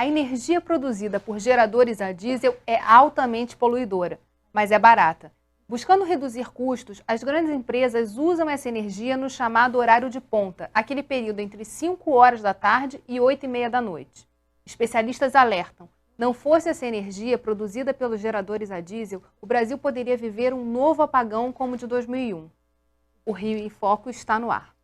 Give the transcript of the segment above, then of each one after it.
A energia produzida por geradores a diesel é altamente poluidora, mas é barata. Buscando reduzir custos, as grandes empresas usam essa energia no chamado horário de ponta, aquele período entre 5 horas da tarde e 8h30 da noite. Especialistas alertam, não fosse essa energia produzida pelos geradores a diesel, o Brasil poderia viver um novo apagão como o de 2001. O Rio em Foco está no ar.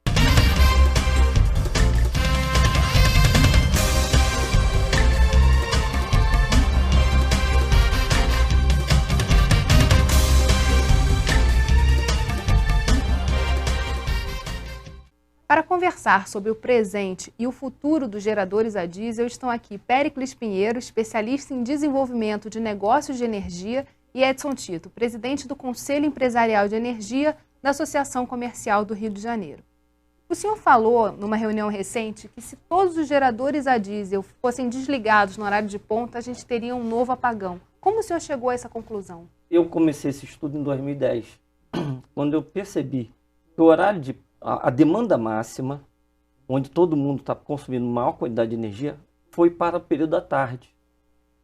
Para conversar sobre o presente e o futuro dos geradores a diesel, estão aqui Péricles Pinheiro, especialista em desenvolvimento de negócios de energia, e Edson Tito, presidente do Conselho Empresarial de Energia da Associação Comercial do Rio de Janeiro. O senhor falou, numa reunião recente, que se todos os geradores a diesel fossem desligados no horário de ponta, a gente teria um novo apagão. Como o senhor chegou a essa conclusão? Eu comecei esse estudo em 2010, quando eu percebi que o horário de a demanda máxima, onde todo mundo está consumindo maior quantidade de energia, foi para o período da tarde.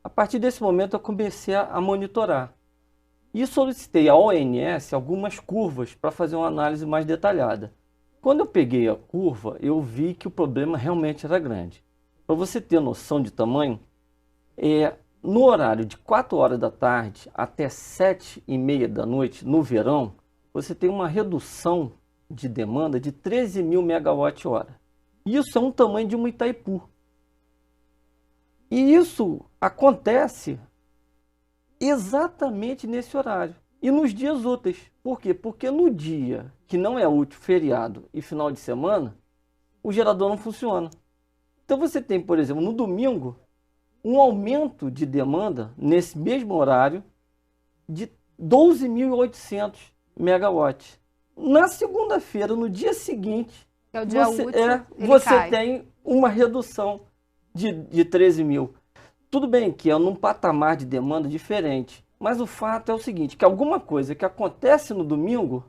A partir desse momento eu comecei a monitorar e solicitei à ONS algumas curvas para fazer uma análise mais detalhada. Quando eu peguei a curva, eu vi que o problema realmente era grande. Para você ter noção de tamanho, no horário de 4 horas da tarde até 7h30 da noite, no verão, você tem uma redução de demanda de 13.000 megawatt-hora. Isso é um tamanho de uma Itaipu. E isso acontece exatamente nesse horário e nos dias úteis. Por quê? Porque no dia que não é útil, feriado e final de semana, o gerador não funciona. Então você tem, por exemplo, no domingo, um aumento de demanda nesse mesmo horário de 12.800 megawatts. Na segunda-feira, no dia seguinte, que é o dia útil, você tem uma redução de 13.000. Tudo bem que é num patamar de demanda diferente, mas o fato é o seguinte, que alguma coisa que acontece no domingo,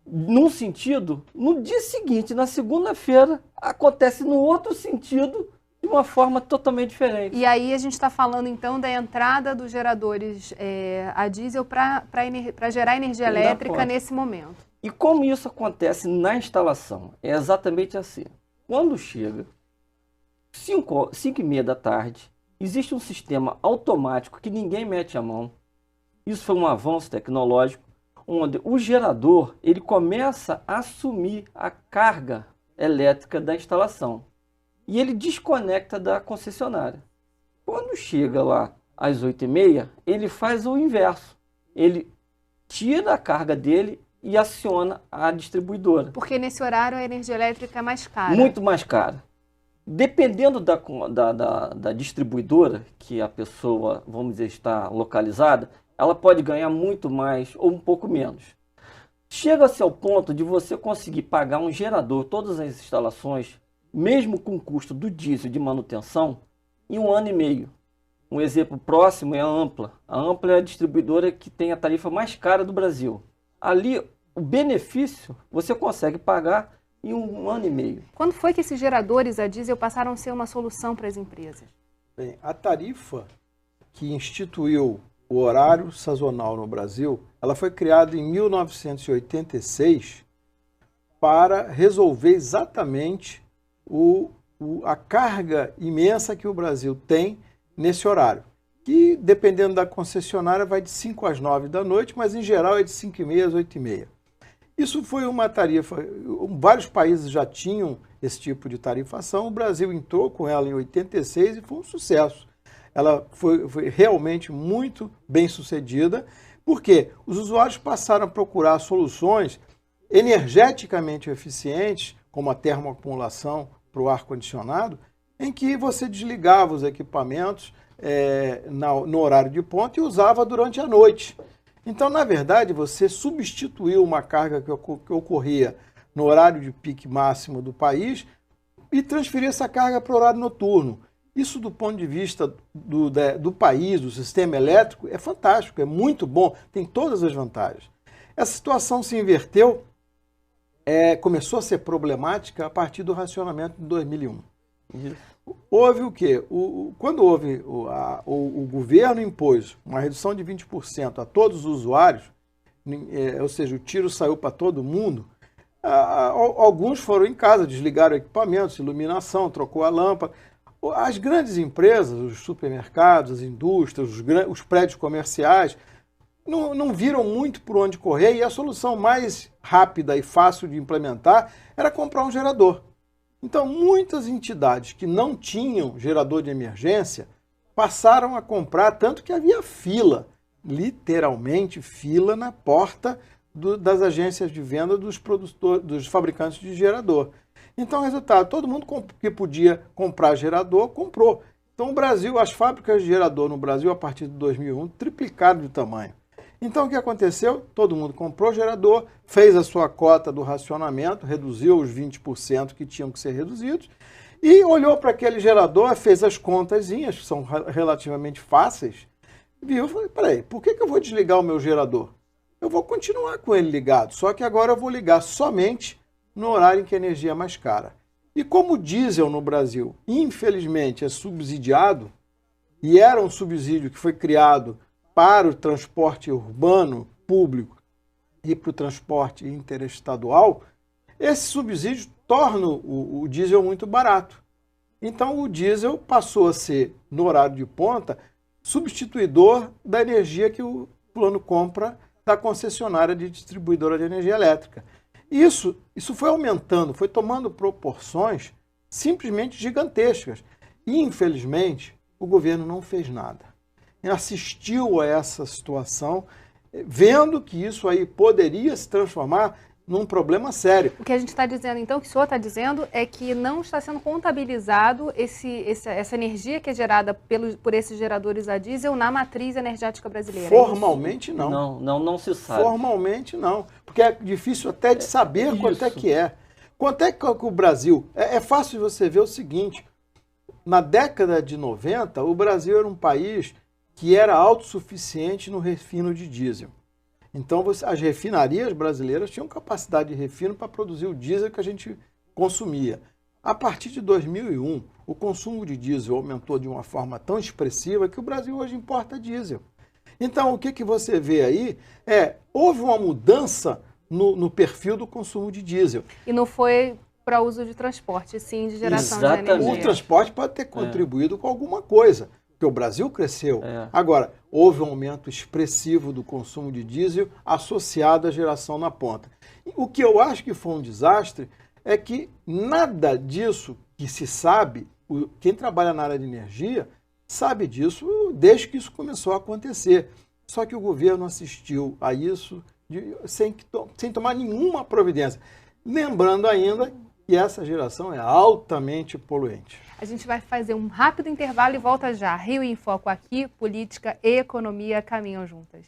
num sentido, no dia seguinte, na segunda-feira, acontece no outro sentido, de uma forma totalmente diferente. E aí a gente está falando então da entrada dos geradores a diesel para gerar energia elétrica nesse momento. E como isso acontece na instalação? É exatamente assim. Quando chega 5h30 da tarde, existe um sistema automático que ninguém mete a mão. Isso foi um avanço tecnológico, onde o gerador ele começa a assumir a carga elétrica da instalação. E ele desconecta da concessionária. Quando chega lá às 8h30, ele faz o inverso. Ele tira a carga dele e aciona a distribuidora. Porque nesse horário a energia elétrica é mais cara. Muito mais cara. Dependendo da distribuidora que a pessoa, vamos dizer, está localizada, ela pode ganhar muito mais ou um pouco menos. Chega-se ao ponto de você conseguir pagar um gerador, todas as instalações, mesmo com o custo do diesel de manutenção, em 1 ano e meio. Um exemplo próximo é a Ampla. A Ampla é a distribuidora que tem a tarifa mais cara do Brasil. Ali, o benefício você consegue pagar em 1 ano e meio. Quando foi que esses geradores a diesel passaram a ser uma solução para as empresas? Bem, a tarifa que instituiu o horário sazonal no Brasil, ela foi criada em 1986 para resolver exatamente a carga imensa que o Brasil tem nesse horário, que dependendo da concessionária vai de 5 às 9 da noite, mas em geral é de 5h30 às 8h30. Isso foi uma tarifa, vários países já tinham esse tipo de tarifação, o Brasil entrou com ela em 86 e foi um sucesso. Ela foi realmente muito bem sucedida, porque os usuários passaram a procurar soluções energeticamente eficientes, como a termoacumulação para o ar-condicionado, em que você desligava os equipamentos no horário de ponta e usava durante a noite. Então, na verdade, você substituiu uma carga que ocorria no horário de pique máximo do país e transferiu essa carga para o horário noturno. Isso, do ponto de vista do país, do sistema elétrico, é fantástico, é muito bom, tem todas as vantagens. Essa situação se inverteu, começou a ser problemática a partir do racionamento de 2001. Houve o quê? Quando houve o governo impôs uma redução de 20% a todos os usuários, ou seja, o tiro saiu para todo mundo, alguns foram em casa, desligaram equipamentos, iluminação, trocou a lâmpada. As grandes empresas, os supermercados, as indústrias, os prédios comerciais, não viram muito por onde correr e a solução mais rápida e fácil de implementar era comprar um gerador. Então, muitas entidades que não tinham gerador de emergência passaram a comprar, tanto que havia fila, literalmente fila na porta das agências de venda dos fabricantes de gerador. Então, resultado, todo mundo que podia comprar gerador, comprou. Então, o Brasil, as fábricas de gerador no Brasil, a partir de 2001, triplicaram de tamanho. Então, o que aconteceu? Todo mundo comprou gerador, fez a sua cota do racionamento, reduziu os 20% que tinham que ser reduzidos, e olhou para aquele gerador, fez as contazinhas, que são relativamente fáceis, viu e falou, peraí, por que eu vou desligar o meu gerador? Eu vou continuar com ele ligado, só que agora eu vou ligar somente no horário em que a energia é mais cara. E como o diesel no Brasil, infelizmente, é subsidiado, e era um subsídio que foi criado para o transporte urbano público e para o transporte interestadual, esse subsídio torna o diesel muito barato. Então o diesel passou a ser, no horário de ponta, substituidor da energia que o plano compra da concessionária de distribuidora de energia elétrica. Isso foi aumentando, foi tomando proporções simplesmente gigantescas. E, infelizmente, o governo não fez nada. Assistiu a essa situação, vendo que isso aí poderia se transformar num problema sério. O que a gente está dizendo, então, o que o senhor está dizendo é que não está sendo contabilizado essa energia que é gerada por esses geradores a diesel na matriz energética brasileira. Formalmente, não. Não se sabe. Formalmente, não. Porque é difícil até de saber quanto é que é. Quanto é que o Brasil... É fácil de você ver o seguinte, na década de 90, o Brasil era um país que era autossuficiente no refino de diesel. Então, as refinarias brasileiras tinham capacidade de refino para produzir o diesel que a gente consumia. A partir de 2001, o consumo de diesel aumentou de uma forma tão expressiva que o Brasil hoje importa diesel. Então, o que você vê aí houve uma mudança no perfil do consumo de diesel. E não foi para uso de transporte, sim, de geração de energia. O transporte pode ter contribuído com alguma coisa, porque o Brasil cresceu. Agora, houve um aumento expressivo do consumo de diesel associado à geração na ponta. O que eu acho que foi um desastre é que nada disso que se sabe, quem trabalha na área de energia sabe disso desde que isso começou a acontecer. Só que o governo assistiu a isso sem tomar nenhuma providência. Lembrando ainda que essa geração é altamente poluente. A gente vai fazer um rápido intervalo e volta já. Rio em Foco aqui, política e economia caminham juntas.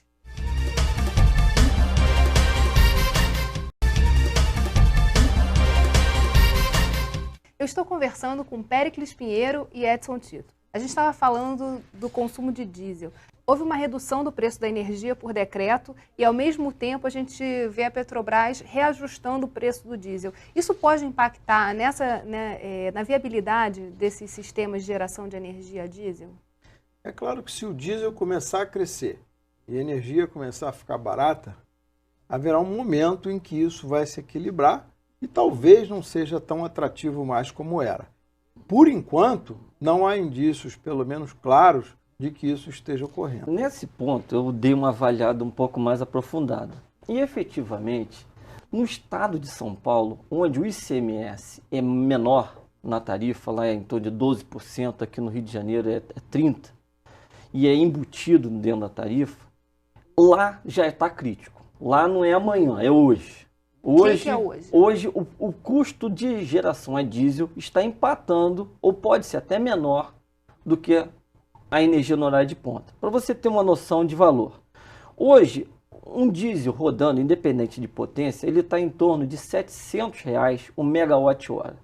Eu estou conversando com Péricles Pinheiro e Edson Tito. A gente estava falando do consumo de diesel. Houve uma redução do preço da energia por decreto e, ao mesmo tempo, a gente vê a Petrobras reajustando o preço do diesel. Isso pode impactar na viabilidade desses sistemas de geração de energia a diesel? É claro que se o diesel começar a crescer e a energia começar a ficar barata, haverá um momento em que isso vai se equilibrar e talvez não seja tão atrativo mais como era. Por enquanto, não há indícios, pelo menos claros, de que isso esteja ocorrendo. Nesse ponto, eu dei uma avaliada um pouco mais aprofundada. E, efetivamente, no estado de São Paulo, onde o ICMS é menor na tarifa, lá é em torno de 12%, aqui no Rio de Janeiro é 30%, e é embutido dentro da tarifa, lá já está crítico. Lá não é amanhã, é hoje. Hoje, que é hoje? Hoje o custo de geração a diesel está empatando, ou pode ser até menor, do que a energia no horário de ponta. Para você ter uma noção de valor. Hoje, um diesel rodando, independente de potência, ele está em torno de R$ 700 o megawatt-hora.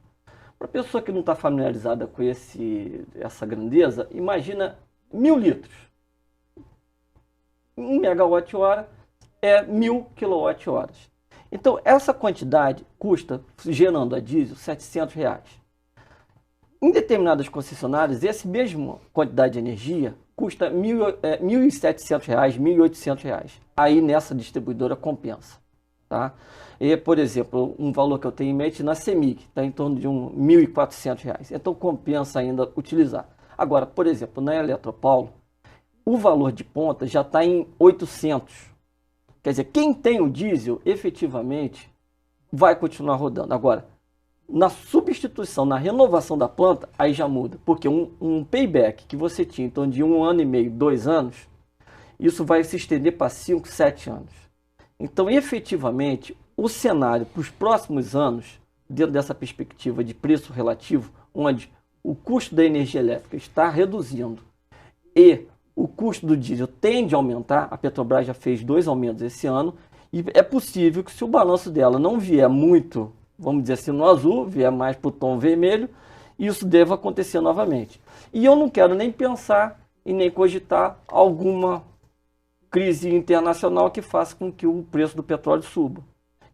Para a pessoa que não está familiarizada com essa grandeza, imagina 1.000 litros. 1 megawatt-hora é 1.000 quilowatt-horas. Então, essa quantidade custa, gerando a diesel, R$ 700. Em determinadas concessionárias, essa mesma quantidade de energia custa R$ 1.700, R$ 1.800. Aí nessa distribuidora compensa. Tá? E, por exemplo, um valor que eu tenho em mente na CEMIG, está em torno de R$ 1.400. Então compensa ainda utilizar. Agora, por exemplo, na Eletropaulo, o valor de ponta já está em 800. Quer dizer, quem tem o diesel, efetivamente, vai continuar rodando. Agora, na substituição, na renovação da planta, aí já muda. Porque um payback que você tinha em torno de 1 ano e meio, 2 anos, isso vai se estender para 5, 7 anos. Então, efetivamente, o cenário para os próximos anos, dentro dessa perspectiva de preço relativo, onde o custo da energia elétrica está reduzindo e o custo do diesel tende a aumentar, a Petrobras já fez 2 aumentos esse ano, e é possível que se o balanço dela não vier muito, vamos dizer assim, no azul, vier mais para o tom vermelho, isso deva acontecer novamente. E eu não quero nem pensar e nem cogitar alguma crise internacional que faça com que o preço do petróleo suba.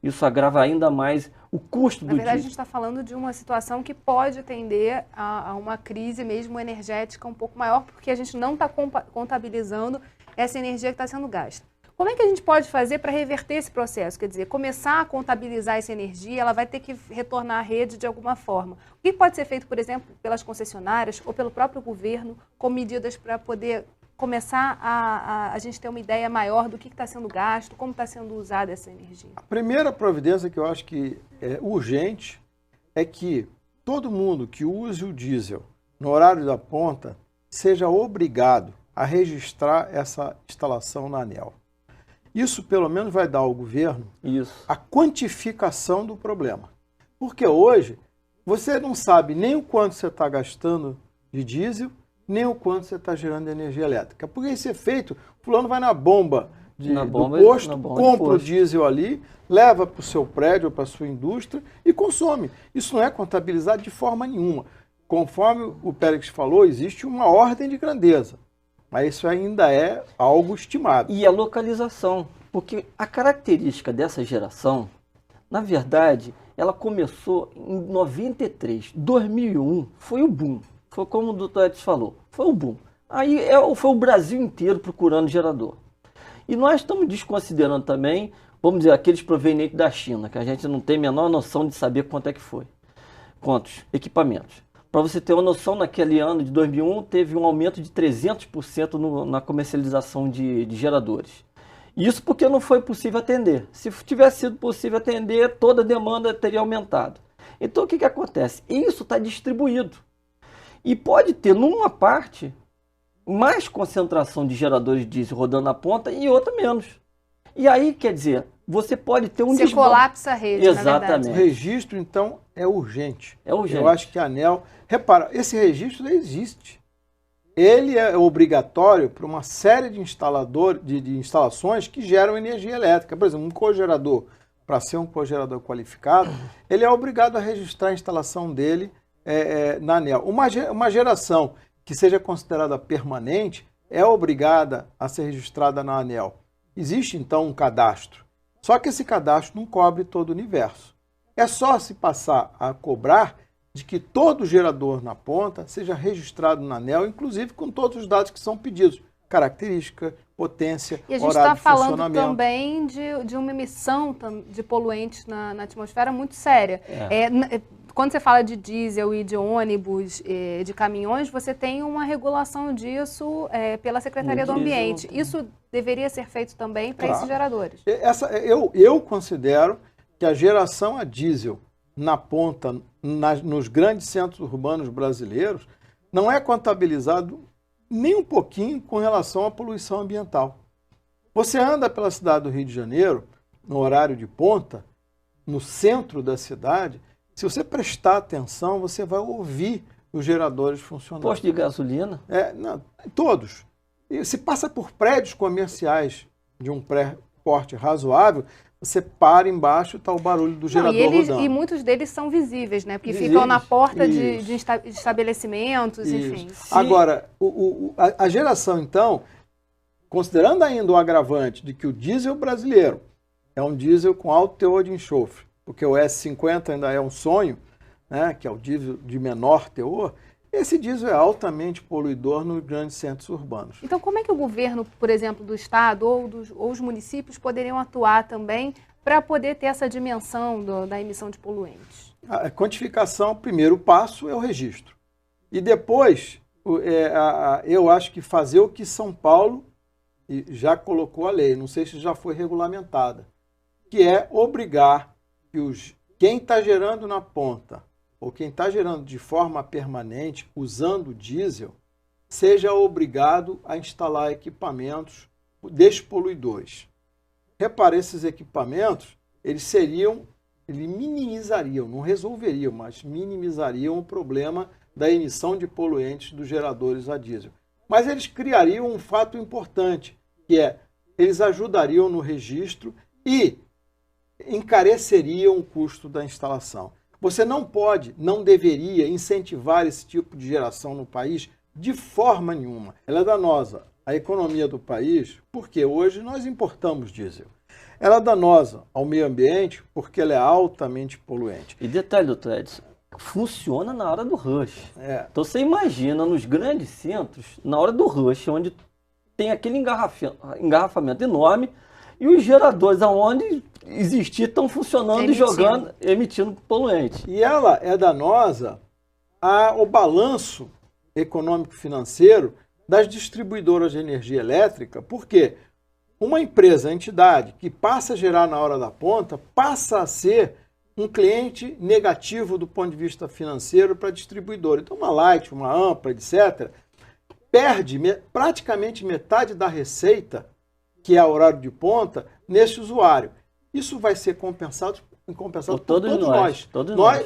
Isso agrava ainda mais o custo do diesel. Na verdade, a gente está falando de uma situação que pode tender a uma crise mesmo energética um pouco maior, porque a gente não está contabilizando essa energia que está sendo gasta. Como é que a gente pode fazer para reverter esse processo? Quer dizer, começar a contabilizar essa energia, ela vai ter que retornar à rede de alguma forma. O que pode ser feito, por exemplo, pelas concessionárias ou pelo próprio governo, com medidas para poder começar a gente ter uma ideia maior do que está sendo gasto, como está sendo usada essa energia? A primeira providência que eu acho que é urgente é que todo mundo que use o diesel no horário da ponta seja obrigado a registrar essa instalação na ANEEL. Isso, pelo menos, vai dar ao governo a quantificação do problema. Porque hoje, você não sabe nem o quanto você está gastando de diesel, nem o quanto você está gerando de energia elétrica. Porque esse efeito, o fulano vai na bomba do posto, compra o diesel ali, leva para o seu prédio ou para a sua indústria e consome. Isso não é contabilizado de forma nenhuma. Conforme o Péricles falou, existe uma ordem de grandeza. Mas isso ainda é algo estimado. E a localização, porque a característica dessa geração, na verdade, ela começou em 93. 2001 foi o boom. Foi como o doutor Edson falou, foi o boom. Aí foi o Brasil inteiro procurando gerador. E nós estamos desconsiderando também, vamos dizer, aqueles provenientes da China, que a gente não tem a menor noção de saber quanto é que foi. Quantos equipamentos. Para você ter uma noção, naquele ano de 2001, teve um aumento de 300% na comercialização de geradores. Isso porque não foi possível atender. Se tivesse sido possível atender, toda a demanda teria aumentado. Então, o que acontece? Isso está distribuído. E pode ter, numa parte, mais concentração de geradores diesel rodando na ponta e outra menos. E aí, quer dizer, você pode ter um desbalance. Colapsa a rede, exatamente. Na verdade. O registro, então, é urgente. É urgente. Eu acho que a ANEEL... Repara, esse registro existe. Ele é obrigatório para uma série de instalações que geram energia elétrica. Por exemplo, um cogerador, para ser um cogerador qualificado, ele é obrigado a registrar a instalação dele na ANEEL. Uma geração que seja considerada permanente é obrigada a ser registrada na ANEEL. Existe, então, um cadastro. Só que esse cadastro não cobre todo o universo. É só se passar a cobrar de que todo gerador na ponta seja registrado na ANEEL, inclusive com todos os dados que são pedidos. Característica, potência, horário de funcionamento. E a gente está falando também de uma emissão de poluentes na atmosfera muito séria. Quando você fala de diesel e de ônibus, de caminhões, você tem uma regulação disso pela Secretaria do Ambiente. Isso deveria ser feito também para esses geradores. Eu considero que a geração a diesel na ponta, nos grandes centros urbanos brasileiros, não é contabilizado nem um pouquinho com relação à poluição ambiental. Você anda pela cidade do Rio de Janeiro, no horário de ponta, no centro da cidade, se você prestar atenção, você vai ouvir os geradores funcionando. Posto de gasolina? Não, todos. E se passa por prédios comerciais de um porte razoável, você para embaixo e está o barulho do gerador rodando. E muitos deles são visíveis, né? Porque ficam na porta de estabelecimentos, enfim. Agora, a geração, então, considerando ainda o agravante de que o diesel brasileiro é um diesel com alto teor de enxofre, porque o S50 ainda é um sonho, né, que é o diesel de menor teor, esse diesel é altamente poluidor nos grandes centros urbanos. Então, como é que o governo, por exemplo, do estado ou os municípios poderiam atuar também para poder ter essa dimensão da emissão de poluentes? A quantificação, o primeiro passo é o registro. E depois, eu acho que fazer o que São Paulo já colocou a lei, não sei se já foi regulamentada, que é obrigar que quem está gerando na ponta ou quem está gerando de forma permanente, usando diesel, seja obrigado a instalar equipamentos despoluidores. Repare, esses equipamentos, eles minimizariam, não resolveriam, mas minimizariam o problema da emissão de poluentes dos geradores a diesel. Mas eles criariam um fato importante, que é, eles ajudariam no registro e encareceriam o custo da instalação. Você não pode, não deveria incentivar esse tipo de geração no país de forma nenhuma. Ela é danosa à economia do país, porque hoje nós importamos diesel. Ela é danosa ao meio ambiente, porque ela é altamente poluente. E detalhe, doutor Edson, funciona na hora do rush. Então você imagina nos grandes centros, na hora do rush, onde tem aquele engarrafamento enorme, e os geradores aonde existir estão funcionando e jogando, emitindo poluente. E ela é danosa ao balanço econômico-financeiro das distribuidoras de energia elétrica, porque uma empresa, entidade, que passa a gerar na hora da ponta, passa a ser um cliente negativo do ponto de vista financeiro para a distribuidora. Então, uma Light, uma Ampla, etc., perde praticamente metade da receita, que é o horário de ponta, nesse usuário. Isso vai ser compensado por todos nós.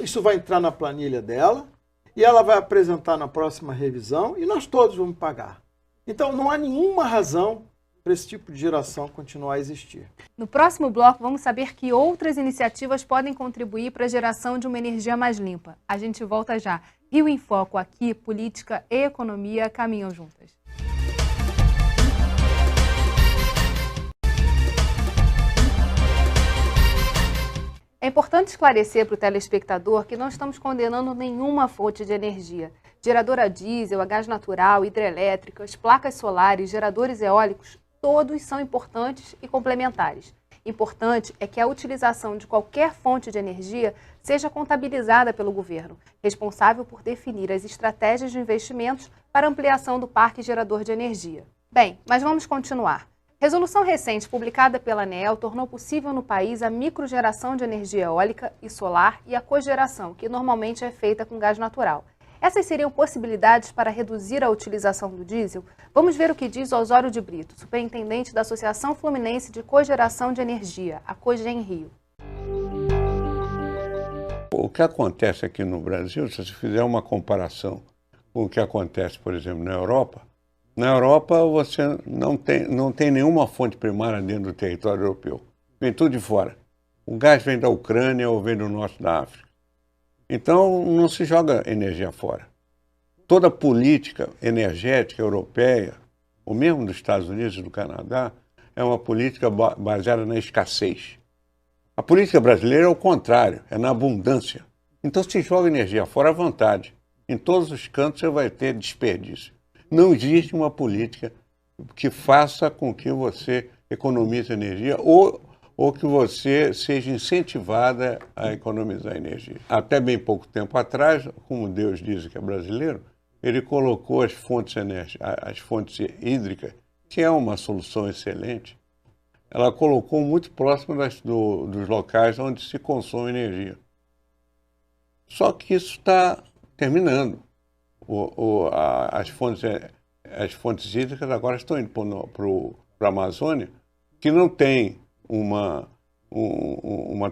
Isso vai entrar na planilha dela e ela vai apresentar na próxima revisão e nós todos vamos pagar. Então, não há nenhuma razão para esse tipo de geração continuar a existir. No próximo bloco, vamos saber que outras iniciativas podem contribuir para a geração de uma energia mais limpa. A gente volta já. Rio em Foco aqui, política e economia caminham juntas. É importante esclarecer para o telespectador que não estamos condenando nenhuma fonte de energia. Gerador a diesel, a gás natural, hidrelétricas, placas solares, geradores eólicos, todos são importantes e complementares. Importante é que a utilização de qualquer fonte de energia seja contabilizada pelo governo, responsável por definir as estratégias de investimentos para ampliação do parque gerador de energia. Bem, mas vamos continuar. Resolução recente publicada pela ANEEL tornou possível no país a microgeração de energia eólica e solar e a cogeração, que normalmente é feita com gás natural. Essas seriam possibilidades para reduzir a utilização do diesel? Vamos ver o que diz Osório de Brito, superintendente da Associação Fluminense de Cogeração de Energia, a Cogen Rio. O que acontece aqui no Brasil, se você fizer uma comparação com o que acontece, por exemplo, na Europa você não tem nenhuma fonte primária dentro do território europeu. Vem tudo de fora. O gás vem da Ucrânia ou vem do norte da África. Então, não se joga energia fora. Toda política energética europeia, ou mesmo dos Estados Unidos e do Canadá, é uma política baseada na escassez. A política brasileira é o contrário, é na abundância. Então, se joga energia fora à vontade. Em todos os cantos você vai ter desperdício. Não existe uma política que faça com que você economize energia ou que você seja incentivada a economizar energia. Até bem pouco tempo atrás, como Deus diz que é brasileiro, ele colocou as fontes hídricas, que é uma solução excelente, ela colocou muito próximo dos locais onde se consome energia. Só que isso está terminando. As fontes hídricas agora estão indo para a Amazônia, que não tem uma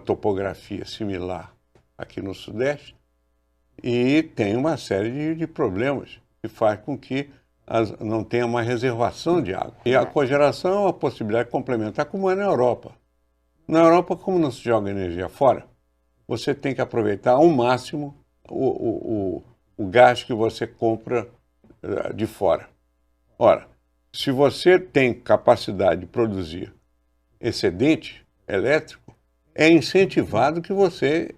topografia similar aqui no Sudeste e tem uma série de problemas que faz com que não tenha mais reservação de água. E a cogeração é uma possibilidade complementar, como é na Europa. Na Europa, como não se joga energia fora, você tem que aproveitar ao máximo o gás que você compra de fora. Ora, se você tem capacidade de produzir excedente elétrico, é incentivado que você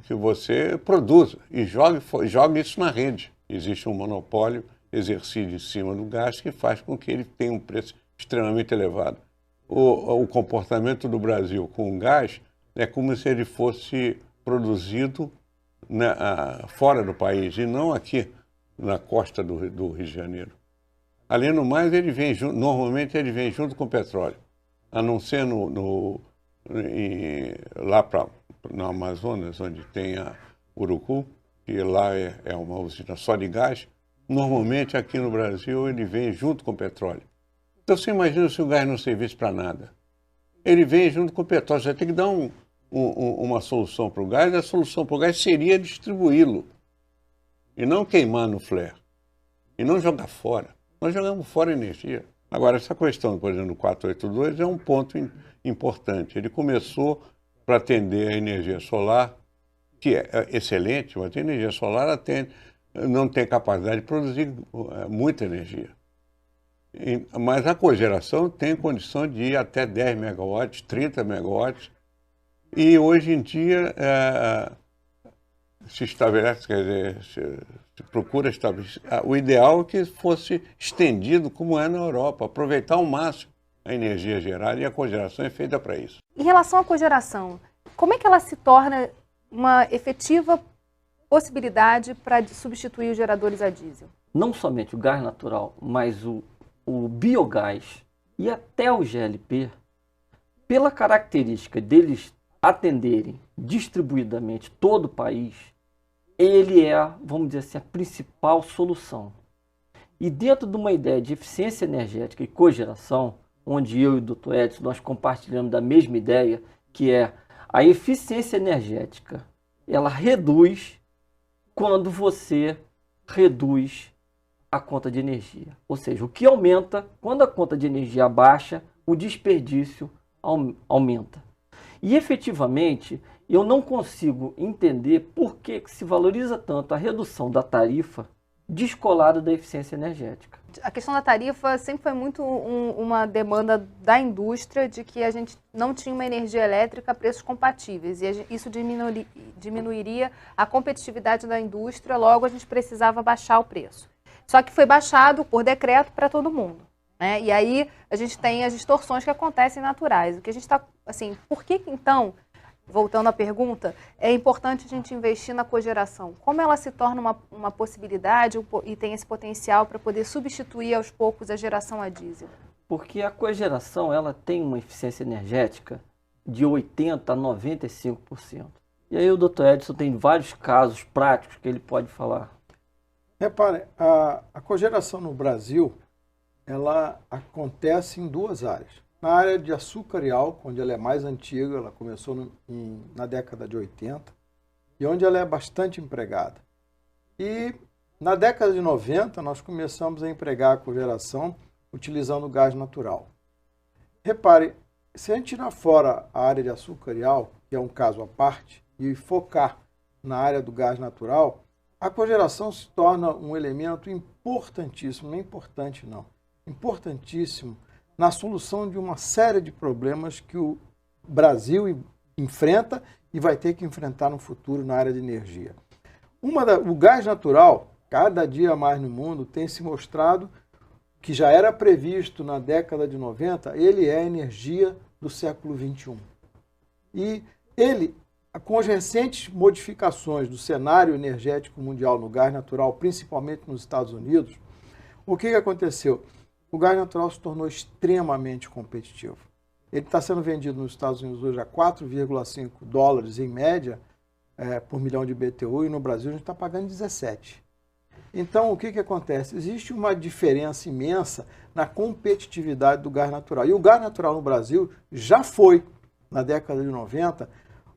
que você produza e jogue isso na rede. Existe um monopólio exercido em cima do gás que faz com que ele tenha um preço extremamente elevado. O comportamento do Brasil com o gás é como se ele fosse produzido fora do país e não aqui na costa do Rio de Janeiro. Além do mais, normalmente ele vem junto com o petróleo, a não ser lá no Amazonas, onde tem a Urucu, que lá é uma usina só de gás. Normalmente aqui no Brasil ele vem junto com o petróleo. Então você imagina se o gás não servisse para nada. Ele vem junto com o petróleo, você tem que dar uma solução para o gás, a solução para o gás seria distribuí-lo e não queimar no flare, e não jogar fora. Nós jogamos fora energia. Agora, essa questão, por exemplo, do 482 é um ponto importante. Ele começou para atender a energia solar, que é excelente, mas a energia solar não tem capacidade de produzir muita energia. Mas a cogeração tem condição de ir até 10 megawatts, 30 megawatts, e hoje em dia se estabelece, quer dizer, se procura estabelecer. O ideal é que fosse estendido como é na Europa, aproveitar ao máximo a energia gerada, e a cogeração é feita para isso. Em relação à cogeração, como é que ela se torna uma efetiva possibilidade para substituir os geradores a diesel? Não somente o gás natural, mas o biogás e até o GLP, pela característica deles atenderem distribuidamente todo o país, ele é, vamos dizer assim, a principal solução. E dentro de uma ideia de eficiência energética e cogeração, onde eu e o Dr. Edson nós compartilhamos da mesma ideia, que é a eficiência energética, ela reduz quando você reduz a conta de energia. Ou seja, o que aumenta, quando a conta de energia baixa, o desperdício aumenta. E efetivamente, eu não consigo entender por que se valoriza tanto a redução da tarifa descolada da eficiência energética. A questão da tarifa sempre foi muito uma demanda da indústria de que a gente não tinha uma energia elétrica a preços compatíveis. E isso diminuiria a competitividade da indústria, logo a gente precisava baixar o preço. Só que foi baixado por decreto para todo mundo, né? E aí a gente tem as distorções que acontecem naturais. O que a gente está, assim, por que então, voltando à pergunta, é importante a gente investir na cogeração? Como ela se torna uma possibilidade e tem esse potencial para poder substituir aos poucos a geração a diesel? Porque a cogeração ela tem uma eficiência energética de 80% a 95%. E aí o Dr. Edson tem vários casos práticos que ele pode falar. Repare, a cogeração no Brasil, ela acontece em duas áreas. Na área de açúcar e álcool, onde ela é mais antiga, ela começou na década de 80, e onde ela é bastante empregada. E na década de 90, nós começamos a empregar a cogeração utilizando gás natural. Repare, se a gente tirar fora a área de açúcar e álcool, que é um caso à parte, e focar na área do gás natural, a cogeração se torna um elemento importantíssimo, não é importante não, importantíssimo na solução de uma série de problemas que o Brasil enfrenta e vai ter que enfrentar no futuro na área de energia. O gás natural, cada dia mais no mundo, tem se mostrado que já era previsto na década de 90, ele é a energia do século XXI. E ele, com as recentes modificações do cenário energético mundial no gás natural, principalmente nos Estados Unidos, o que aconteceu? O gás natural se tornou extremamente competitivo. Ele está sendo vendido nos Estados Unidos hoje a 4,5 dólares em média por milhão de BTU, e no Brasil a gente está pagando 17. Então, o que acontece? Existe uma diferença imensa na competitividade do gás natural. E o gás natural no Brasil já foi, na década de 90,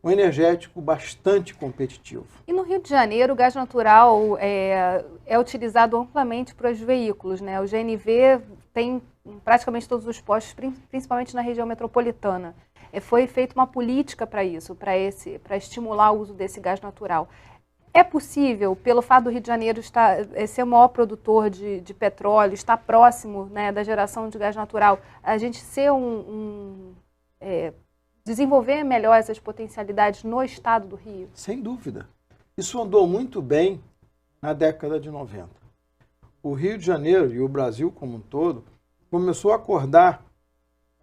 um energético bastante competitivo. E no Rio de Janeiro, o gás natural é utilizado amplamente para os veículos, né? O GNV tem praticamente todos os postos, principalmente na região metropolitana. Foi feita uma política para isso, para estimular o uso desse gás natural. É possível, pelo fato do Rio de Janeiro ser o maior produtor de petróleo, estar próximo, né, da geração de gás natural, a gente ser desenvolver melhor essas potencialidades no estado do Rio? Sem dúvida. Isso andou muito bem na década de 90. O Rio de Janeiro e o Brasil como um todo começou a acordar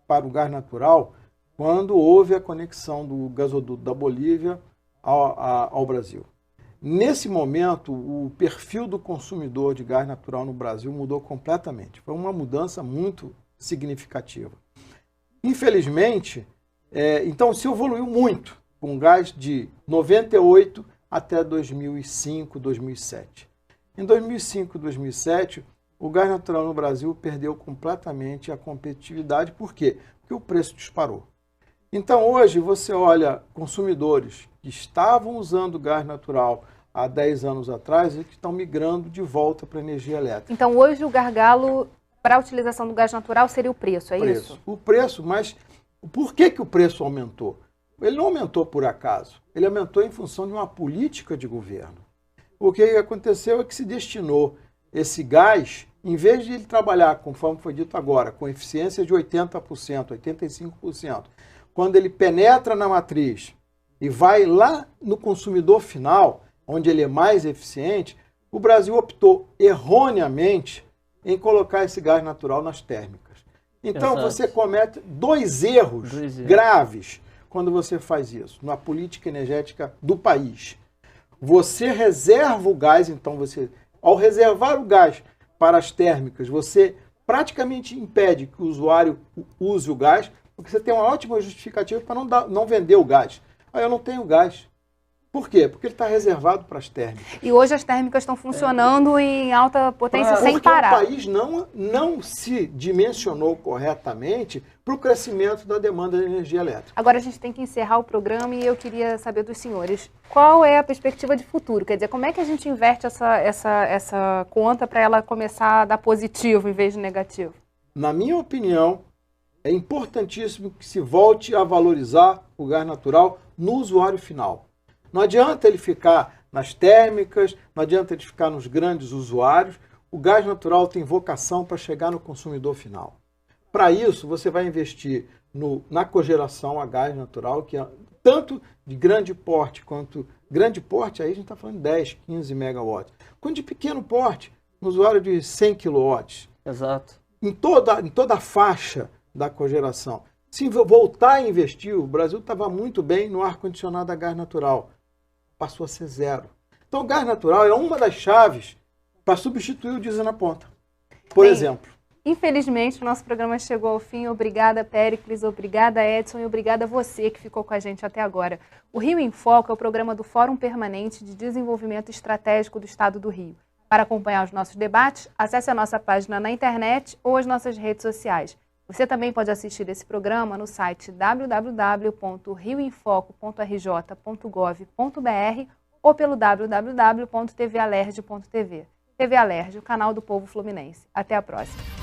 para o gás natural quando houve a conexão do gasoduto da Bolívia ao Brasil. Nesse momento, o perfil do consumidor de gás natural no Brasil mudou completamente. Foi uma mudança muito significativa. Infelizmente, então se evoluiu muito com gás de 98 até 2005, 2007. Em 2005, 2007, o gás natural no Brasil perdeu completamente a competitividade. Por quê? Porque o preço disparou. Então, hoje, você olha consumidores que estavam usando gás natural há 10 anos atrás e que estão migrando de volta para a energia elétrica. Então, hoje, o gargalo para a utilização do gás natural seria o preço, é isso? O preço, mas por que o preço aumentou? Ele não aumentou por acaso, ele aumentou em função de uma política de governo. O que aconteceu é que se destinou esse gás, em vez de ele trabalhar, conforme foi dito agora, com eficiência de 80%, 85%, quando ele penetra na matriz e vai lá no consumidor final, onde ele é mais eficiente, o Brasil optou erroneamente em colocar esse gás natural nas térmicas. Então, Exato. Você comete dois erros graves quando você faz isso, na política energética do país. Você reserva o gás, então ao reservar o gás para as térmicas, você praticamente impede que o usuário use o gás, porque você tem uma ótima justificativa para não vender o gás. Eu não tenho gás. Por quê? Porque ele está reservado para as térmicas. E hoje as térmicas estão funcionando em alta potência sem parar. Porque o país não se dimensionou corretamente para o crescimento da demanda de energia elétrica. Agora a gente tem que encerrar o programa e eu queria saber dos senhores, qual é a perspectiva de futuro? Quer dizer, como é que a gente inverte essa conta para ela começar a dar positivo em vez de negativo? Na minha opinião, é importantíssimo que se volte a valorizar o gás natural no usuário final. Não adianta ele ficar nas térmicas, não adianta ele ficar nos grandes usuários. O gás natural tem vocação para chegar no consumidor final. Para isso, você vai investir na cogeração a gás natural, que é tanto de grande porte quanto... Grande porte, aí a gente está falando de 10, 15 megawatts. Quanto de pequeno porte, no usuário de 100 quilowatts. Exato. Em toda a faixa da cogeração. Se voltar a investir, o Brasil estava muito bem no ar-condicionado a gás natural. Passou a ser zero. Então, o gás natural é uma das chaves para substituir o diesel na ponta, por exemplo. Infelizmente, o nosso programa chegou ao fim. Obrigada, Péricles, obrigada, Edson, e obrigada a você que ficou com a gente até agora. O Rio em Foco é o programa do Fórum Permanente de Desenvolvimento Estratégico do Estado do Rio. Para acompanhar os nossos debates, acesse a nossa página na internet ou as nossas redes sociais. Você também pode assistir esse programa no site www.rioemfoco.rj.gov.br ou pelo www.tvalerj.tv. TV Alerj, o canal do povo fluminense. Até a próxima.